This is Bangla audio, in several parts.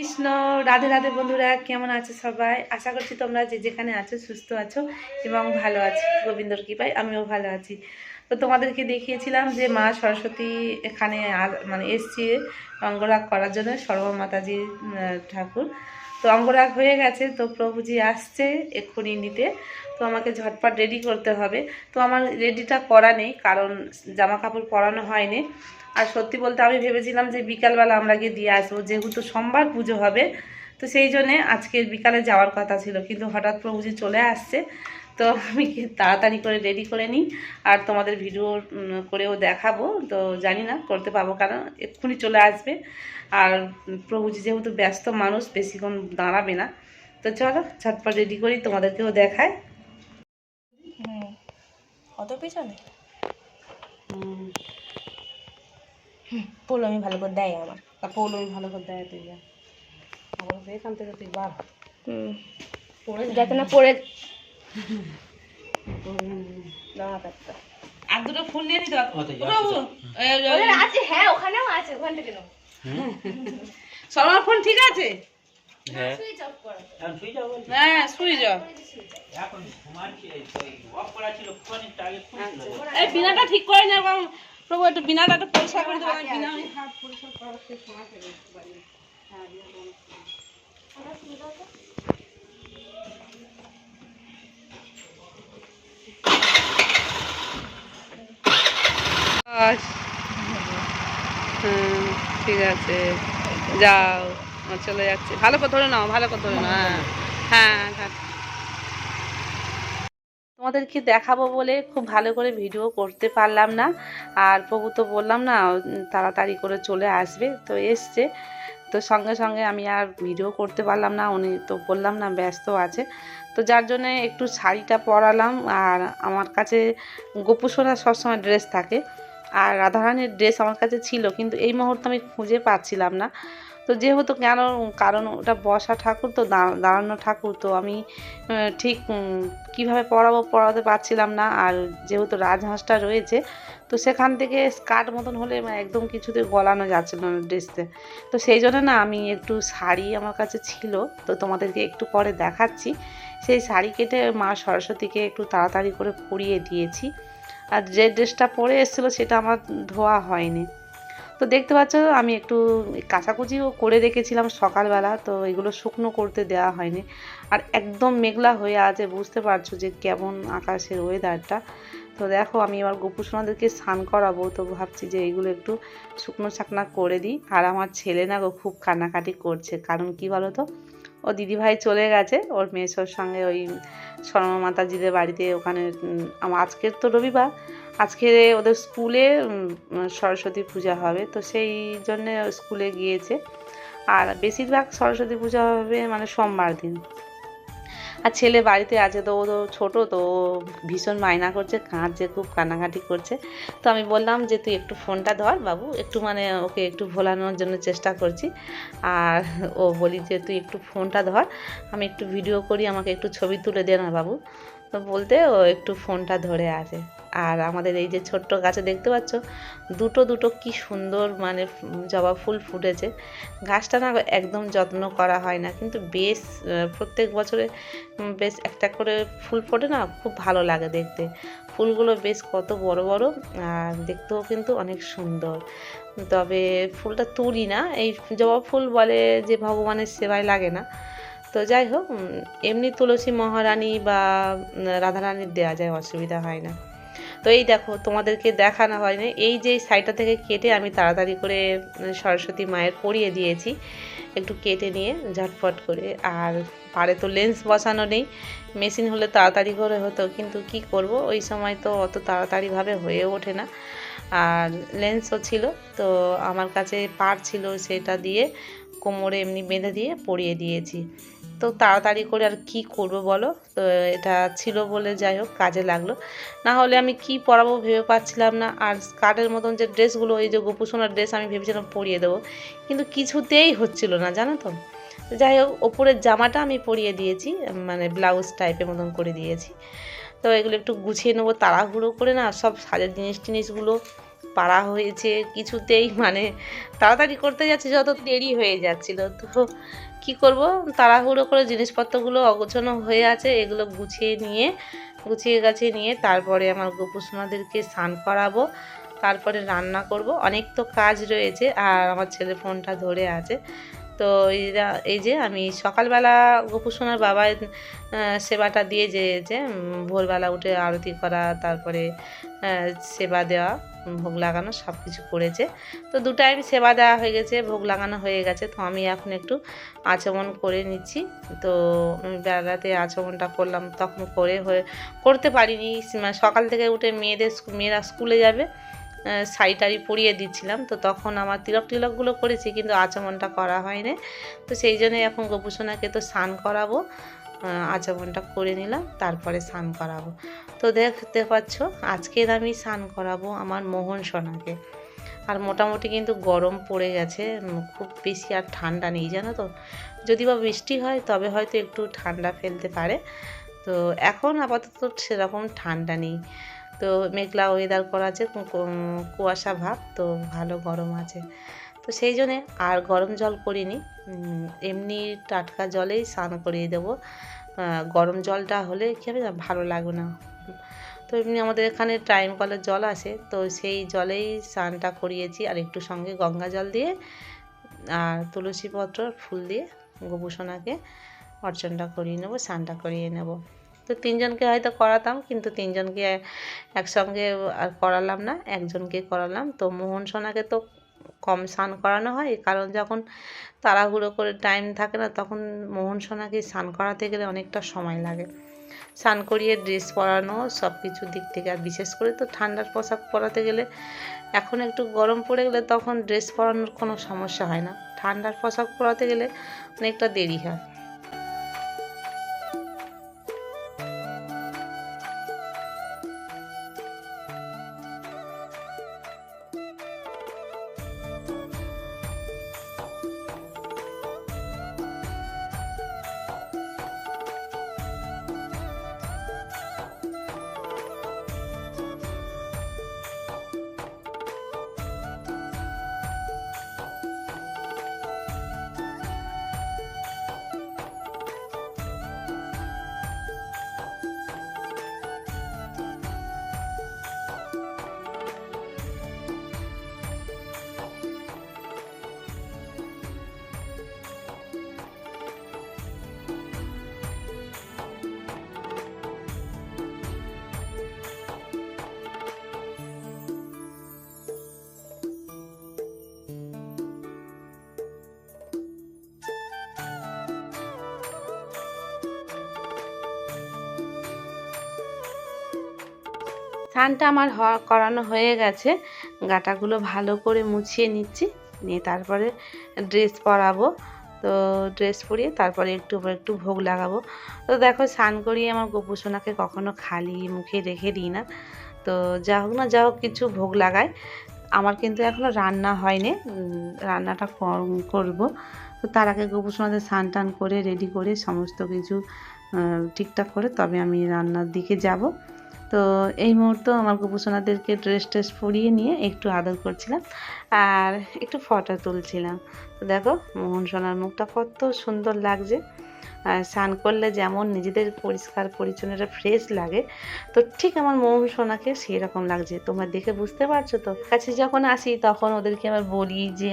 কৃষ্ণ। রাধে রাধে বন্ধুরা, কেমন আছো সবাই? আশা করছি তোমরা যে যেখানে আছো সুস্থ আছো এবং ভালো আছো। গোবিন্দর কৃপায় আমিও ভালো আছি। তো তোমাদেরকে দেখিয়েছিলাম যে মা সরস্বতী এখানে মানে এসছে অঙ্গরাগ করার জন্য, সর্বমাতাজির ঠাকুর। তো অঙ্গরাগ হয়ে গেছে, তো প্রভুজি আসছে এক্ষুনি নিতে। তো আমাকে ঝটপট রেডি করতে হবে। তো আমার রেডিটা করা নেই, কারণ জামা কাপড় পরানো হয়নি। আর সত্যি বলতে আমি ভেবেছিলাম যে বিকালবেলা আমরা গিয়ে দিয়ে আসবো, যেহেতু সোমবার পুজো হবে। তো সেই জন্যে আজকের বিকালে যাওয়ার কথা ছিল, কিন্তু হঠাৎ প্রভুজি চলে আসছে। তো আমি তাড়াতাড়ি করে রেডি করে নিই, আর তোমাদের ভিডিও করেও দেখাবো। তো জানি না করতে পারবো, কারণ এক্ষুনি চলে আসবে। আর প্রভুজি যেহেতু ব্যস্ত মানুষ, বেশিক্ষণ দাঁড়াবে না। তো চলো ঝটপট রেডি করি, তোমাদেরকেও দেখায়। অত পিছনে পৌলমি ভালো করে দেয় আমার। পৌলমি ভালো করে দেয় তুই যা, আমার এখান থেকে তুই বার যাতে না পড়ে। আর দুটো ফুল নিয়ে নিতে আছে, হ্যাঁ ওখানেও আছে, ওখান থেকে নেবো। সবার ফোন ঠিক আছে? হ্যাঁ সুইচ অফ। এই বিনাটা ঠিক করে নে বাবু। প্রভু একটু বিনাটা একটু পরিষ্কার করে দেবো। বিনা আমি হাত পরিষ্কার করার সময় পেয়ে পারি। হ্যাঁ ঠিক আছে, যাও। চলে যাচ্ছে, ভালো করে ধরে নাও, ভালো করে ধরে নাও। হ্যাঁ হ্যাঁ, তোমাদেরকে দেখাবো বলে খুব ভালো করে ভিডিও করতে পারলাম না। আর প্রভু তো বললাম না তাড়াতাড়ি করে চলে আসবে, তো এসছে। তো সঙ্গে সঙ্গে আমি আর ভিডিও করতে পারলাম না, উনি তো বললাম না ব্যস্ত আছে। তো যার জন্য একটু শাড়িটা পরালাম। আর আমার কাছে গোপুসোনার সবসময় ড্রেস থাকে, আর রাধারানীর ড্রেস আমার কাছে ছিল, কিন্তু এই মুহূর্তে আমি খুঁজে পাচ্ছিলাম না। তো যেহেতু কারণ ওটা বসা ঠাকুর, তো দাঁড়ানো ঠাকুর, তো আমি ঠিক কীভাবে পরাতে পারছিলাম না। আর যেহেতু রাজহাঁসটা রয়েছে, তো সেখান থেকে স্কার্ট মতন হলে একদম কিছুতে গলানো যাচ্ছিল না ড্রেসতে। তো সেই জন্য না আমি একটু শাড়ি আমার কাছে ছিল, তো তোমাদেরকে একটু পরে দেখাচ্ছি। সেই শাড়ি কেটে মা সরস্বতীকে একটু তাড়াতাড়ি করে পরিয়ে দিয়েছি। আর যে ড্রেসটা পরে এসেছিলো সেটা আমার ধোয়া হয়নি। তো দেখতে পাচ্ছ আমি একটু কাচাকুচিও করে রেখেছিলাম সকালবেলা, তো এগুলো শুকনো করতে দেওয়া হয়নি। আর একদম মেঘলা হয়ে আছে, বুঝতে পারছো যে কেমন আকাশের ওয়েদারটা। তো দেখো আমি এবার গোপুসোনাদেরকে স্নান করাবো, তো ভাবছি যে এইগুলো একটু শুকনো ছাকনা করে দিই। আর আমার ছেলে না খুব কান্নাকাটি করছে, কারণ কি বলো তো, ও দিদিভাই চলে গেছে ওর মেসোর সঙ্গে ওই শর্মা মাতাজিদের বাড়িতে। ওখানে আজকের তো রবিবার, আজকে ওদের স্কুলে সরস্বতী পূজা হবে, তো সেই জন্যে স্কুলে গিয়েছে। আর বেশিরভাগ সরস্বতী পূজা হবে মানে সোমবার দিন। আর ছেলে বাড়িতে আছে, তো ও তো ছোটো, তো ভীষণ মায়না করছে, কাঁদছে, খুব কান্নাকাটি করছে। তো আমি বললাম যে তুই একটু ফোনটা ধর বাবু, একটু মানে ওকে একটু ভোলানোর জন্য চেষ্টা করছি। আর ও বলি যে তুই একটু ফোনটা ধর, আমি একটু ভিডিও করি, আমাকে একটু ছবি তুলে দে না বাবু। তো বলতে ও একটু ফোনটা ধরে আছে। আর আমাদের এই যে ছোট্ট গাছে দেখতে পাচ্ছ দুটো দুটো কি সুন্দর মানে জবা ফুল ফুটেছে। গাছটা না একদম যত্ন করা হয় না, কিন্তু বেশ প্রত্যেক বছরে বেশ একটা করে ফুল ফোটে না, খুব ভালো লাগে দেখতে। ফুলগুলো বেশ কত বড় বড়, আর দেখতেও কিন্তু অনেক সুন্দর। তবে ফুলটা তুলি না, এই জবা ফুল বলে যে ভগবানের সেবায় লাগে না। তো যাই হোক, এমনি তুলসী মহারানী বা রাধারানীর দেওয়া যায়, অসুবিধা হয় না। তো এই দেখো তোমাদেরকে দেখানো হয়নি, এই যে সাইডটা থেকে কেটে আমি তাড়াতাড়ি করে সরস্বতী মায়ের পরিয়ে দিয়েছি, একটু কেটে নিয়ে ঝটফট করে। আর পাড়ে তো লেন্স বসানো নেই, মেশিন হলে তাড়াতাড়ি করে হতো, কিন্তু কি করব ওই সময় তো অত তাড়াতাড়িভাবে হয়ে ওঠে না। আর লেন্সও ছিল, তো আমার কাছে পাড় ছিল, সেটা দিয়ে কোমরে এমনি বেঁধে দিয়ে পরিয়ে দিয়েছি। তো তাড়াতাড়ি করে আর কি করব বলো, তো এটা ছিল বলে যাই হোক কাজে লাগলো। না হলে আমি কি পরাবো ভেবে পাচ্ছিলাম না। আর স্কার্টের মতন যে ড্রেসগুলো, এই যে গোপুসোনার ড্রেস আমি ভেবেছিলাম পরিয়ে দেবো, কিন্তু কিছুতেই হচ্ছিল না, জানো তো। যাই হোক ওপরের জামাটা আমি পরিয়ে দিয়েছি, মানে ব্লাউজ টাইপের মতন করে দিয়েছি। তো এগুলো একটু গুছিয়ে নেবো তাড়াহুড়ো করে, না সব সাজের জিনিসগুলো পাড়া হয়েছে, কিছুতেই মানে তাড়াতাড়ি করতে যাচ্ছে যত দেরি হয়ে যাচ্ছিলো। তো কি করব, তাড়াহুড়ো করে জিনিসপত্রগুলো অগোছানো হয়ে আছে, এগুলো গুছিয়ে গাছিয়ে নিয়ে তারপরে আমার গোপুসোনাদেরকে স্নান করাবো, তারপরে রান্না করব। অনেক তো কাজ রয়েছে, আর আমার ছেলে ফোনটা ধরে আছে। তো এই যে আমি সকালবেলা গোপুসোনার বাবার সেবাটা দিয়ে যে ভোরবেলা উঠে আরতি করা, তারপরে সেবা দেওয়া, ভোগ লাগানো সব কিছু করেছে। তো 2 টাইম সেবা দেওয়া হয়ে গেছে, ভোগ লাগানো হয়ে গেছে। তো আমি এখন একটু আচমন করে নিচ্ছি। তো বেলাতে আচমনটা করলাম, তখন করতে পারিনি। সকাল থেকে উঠে মেয়েরা স্কুলে যাবে, শাড়ি টাড়ি পরিয়ে দিচ্ছিলাম। তো তখন আমার তিলকগুলো করেছি, কিন্তু আচমনটা করা হয়নি। তো সেই জন্যই এখন গোপুসোনাকে তো স্নান করাবো, আচমনটা করে নিলাম, তারপরে স্নান করাবো। তো দেখতে পাচ্ছ আজকের আমি স্নান করাবো আমার মোহন সোনাকে। আর মোটামুটি কিন্তু গরম পড়ে গেছে, খুব বেশি আর ঠান্ডা নেই জানো তো। যদি বা বৃষ্টি হয় তবে হয়তো একটু ঠান্ডা ফেলতে পারে। তো এখন আপাতত সেরকম ঠান্ডা নেই। তো মেঘলা ওয়েদার করা আছে, কুয়াশা ভাব, তো ভালো গরম আছে। তো সেই জন্যে আর গরম জল করিনি, এমনি টাটকা জলেই স্নান করিয়ে দেবো। গরম জলটা হলে কী হবে না, ভালো লাগবে না। তো এমনি আমাদের এখানে টাইম কলের জল আসে, তো সেই জলেই স্নানটা করিয়েছি, আর একটু সঙ্গে গঙ্গা জল দিয়ে আর তুলসী পত্র ফুল দিয়ে গোপুসোনাকে অর্চনটা করিয়ে নেবো, স্নানটা করিয়ে নেব। তো 3 জনকে হয়তো করাতাম, কিন্তু 3 জনকে একসঙ্গে আর করালাম না, একজনকে করালাম। তো মোহন সোনাকে তো কম স্নান করানো হয়, কারণ যখন তাড়াহুড়ো করে টাইম থাকে না, তখন মোহন সোনাকে স্নান করাতে গেলে অনেকটা সময় লাগে। স্নান করিয়ে ড্রেস পরানো সব কিছুর দিক থেকে, আর বিশেষ করে তো ঠান্ডার পোশাক পরাতে গেলে, এখন একটু গরম পড়ে গেলে তখন ড্রেস পরানোর কোনো সমস্যা হয় না, ঠান্ডার পোশাক পরাতে গেলে অনেকটা দেরি হয়। স্নানটা আমার করানো হয়ে গেছে, গাটাগুলো ভালো করে মুছিয়ে নিচ্ছি, নিয়ে তারপরে ড্রেস পরাবো। তো ড্রেস পরিয়ে তারপরে একটু ভোগ লাগাবো। তো দেখো স্নান করিয়ে আমার গোপুসোনাকে কখনো খালি মুখে রেখে দিই না। তো যা হোক কিছু ভোগ লাগাই। আমার কিন্তু এখনও রান্না হয়নি, রান্নাটা করব। তো তার আগে গোপুসোনাদের স্নান টান করে রেডি করে সমস্ত কিছু ঠিকঠাক করে তবে আমি রান্নার দিকে যাব। তো এই মুহূর্তে আমার গোপুসোনাদেরকে ড্রেস পরিয়ে নিয়ে একটু আদর করছিলাম, আর একটু ফটো তুলছিলাম। তো দেখো মোহন সোনার মুখটা কত সুন্দর লাগছে। স্নান করলে যেমন নিজেদের পরিষ্কার পরিচ্ছন্নতা ফ্রেশ লাগে, তো ঠিক আমার মোহন সোনাকে সেই রকম লাগছে। তোমরা দেখে বুঝতে পারছো তো। কাছে যখন আসি তখন ওদেরকে আবার বলি যে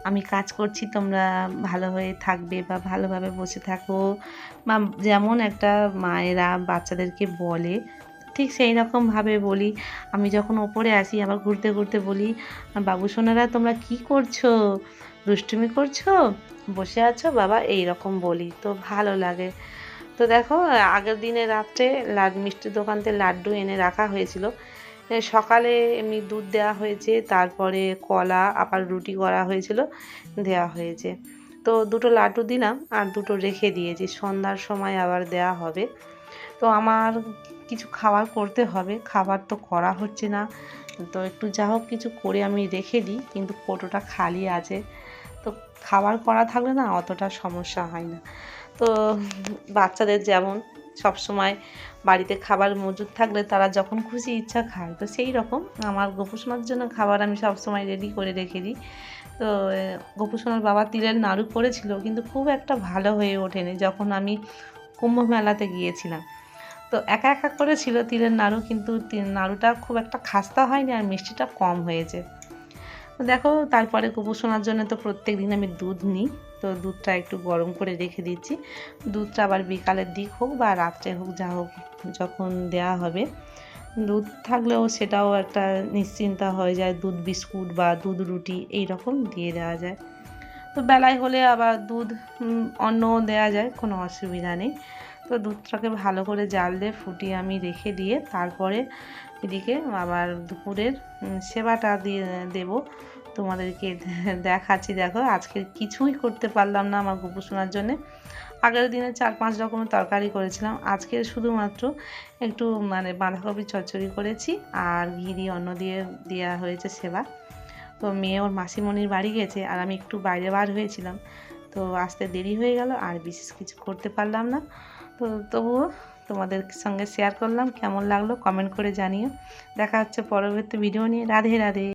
আমি কাজ করছি, তোমরা ভালো হয়ে থাকবে বা ভালোভাবে বসে থাকো, বা যেমন একটা মায়েরা বাচ্চাদেরকে বলে, ঠিক সেই রকমভাবে বলি। আমি যখন ওপরে আসি আবার ঘুরতে বলি, বাবু সোনারা তোমরা কি করছো, দুষ্টুমি করছো, বসে আছো বাবা, এই রকম বলি, তো ভালো লাগে। তো দেখো আগের দিনে রাত্রে মিষ্টির দোকান থেকে লাড্ডু এনে রাখা হয়েছিল। সকালে এমনি দুধ দেওয়া হয়েছে, তারপরে কলা আবার রুটি করা হয়েছিল, দেওয়া হয়েছে। তো 2টো লাড্ডু দিলাম আর 2টো রেখে দিয়েছি, সন্ধ্যার সময় আবার দেওয়া হবে। তো আমার কিছু খাবার করতে হবে, খাবার তো করা হচ্ছে না। তো একটু যা হোক কিছু করে আমি রেখে দিই, কিন্তু কৌটোটা খালি আছে। তো খাবার করা থাকলে না অতটা সমস্যা হয় না। তো বাচ্চাদের যেমন সব সময় বাড়িতে খাবার মজুদ থাকলে তারা যখন খুশি ইচ্ছা খায়, তো সেই রকম আমার গোপু সোনার জন্য খাবার আমি সব সময় রেডি করে রেখে দিই। তো গোপু সোনার বাবা তিলের নাড়ু করেছিল, কিন্তু খুব একটা ভালো হয়ে ওঠেনি যখন আমি কুম্ভ মেলাতে গিয়েছিলাম। তো একা একা করেছিল তিলের নাড়ু, কিন্তু নাড়ুটা খুব একটা খাস্তা হয়নি আর মিষ্টিটা কম হয়েছে। তো দেখো, তারপরে গোপু সোনার জন্য তো প্রত্যেক দিন আমি দুধ নিই, তো দুধটা একটু গরম করে রেখে দিচ্ছি। দুধটা আবার বিকালের দিক হোক বা রাত্রে হোক, যা হোক, যখন দেয়া হবে, দুধ থাকলেও সেটাও একটা নিশ্চিন্তা হয়ে যায়, দুধ বিস্কুট বা দুধ রুটি এই রকম দিয়ে দেওয়া যায়। তো বেলায় হলে আবার দুধ অন্যও দেওয়া যায়, কোনো অসুবিধা নেই। তো দুধটাকে ভালো করে জাল দিয়ে ফুটিয়ে আমি রেখে দিয়ে তারপরে এদিকে আবার দুপুরের সেবাটা দিয়ে দেবো তোমাদেরকে দেখাচ্ছি। দেখো, আজকে কিছুই করতে পারলাম না আমার গোপু সোনার জন্যে। আগের দিনে 4-5 রকমের তরকারি করেছিলাম, আজকে শুধুমাত্র একটু বাঁধাকপি চচ্চড়ি করেছি আর ঘি দিয়ে অন্ন দিয়ে দেওয়া হয়েছে সেবা। তো মেয়ে ওর মাসিমণির বাড়ি গেছে আর আমি একটু বাইরে বার হয়েছিলাম, তো আসতে দেরি হয়ে গেল আর বিশেষ কিছু করতে পারলাম না। তো তবুও তোমাদের সঙ্গে শেয়ার করলাম, কেমন লাগলো কমেন্ট করে জানিও। দেখা হচ্ছে পরবর্তী ভিডিও নিয়ে। রাধে রাধে।